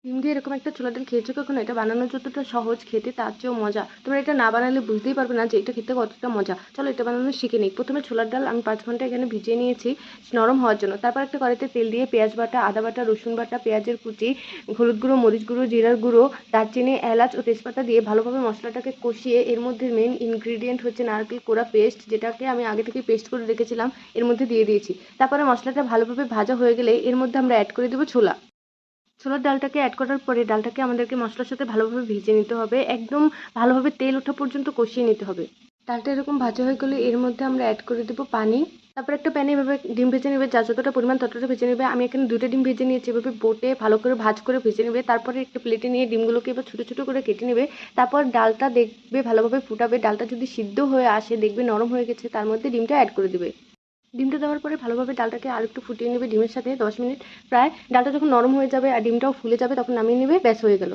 ডিম দিয়ে এরকম একটা ছোলার ডাল খেয়েছো কখনো? এটা বানানো যতটা সহজ, খেতে তার চেয়েও মজা। তোমরা এটা না বানালে বুঝতেই পারবে না যে এটা খেতে কতটা মজা। চলো এটা বানানো শিখে নিই। প্রথমে ছোলার ডাল আমি 5 ঘন্টা এখানে ভিজিয়ে নিয়েছি নরম হওয়ার জন্য। তারপর একটা কড়াইতে তেল দিয়ে পেঁয়াজ বাটা, আদা বাটা, রসুন বাটা, পেঁয়াজের কুচি, হলুদ গুঁড়ো, মরিচ গুঁড়ো, জিরার গুঁড়ো, দারচিনি, এলাচ ও তেজপাতা দিয়ে ভালোভাবে মশলাটাকে কষিয়ে এর মধ্যে মেন ইনগ্রিডিয়েন্ট হচ্ছে নারকেল কোড়া পেস্ট, যেটাকে আমি আগে থেকে পেস্ট করে রেখেছিলাম, এর মধ্যে দিয়ে দিয়েছি। তারপরে মশলাটা ভালোভাবে ভাজা হয়ে গেলে এর মধ্যে আমরা অ্যাড করে দেবো ছোলা। ছোলার ডালটাকে অ্যাড করার পরে ডালটাকে আমাদেরকে মশলার সাথে ভালোভাবে ভেজে নিতে হবে, একদম ভালোভাবে তেল ওঠা পর্যন্ত কষিয়ে নিতে হবে। ডালটা এরকম ভাজা হয়ে গেলে এর মধ্যে আমরা অ্যাড করে দেবো পানি। তারপর একটা প্যানে এভাবে ডিম ভেজে নেবে, যা যতটা পরিমাণ ততটা ভেজে নেবে। আমি এখানে 2টা ডিম ভেজে নিয়েছি, এভাবে বোটে ভালো করে ভাজ করে ভেজে নেবে। তারপরে একটা প্লেটে নিয়ে ডিমগুলোকে এবার ছোটো ছোটো করে কেটে নেবে। তারপর ডালটা দেখবে ভালোভাবে ফুটাবে, ডালটা যদি সিদ্ধ হয়ে আসে, দেখবে নরম হয়ে গেছে, তার মধ্যে ডিমটা অ্যাড করে দেবে। ডিমটা দেওয়ার পরে ভালোভাবে ডালটাকে আরেকটু ফুটিয়ে নেবে ডিমের সাথে 10 মিনিট প্রায়। ডালটা যখন নরম হয়ে যাবে আর ডিমটাও ফুলে যাবে তখন নামিয়ে নেবে, ব্যাস হয়ে গেল।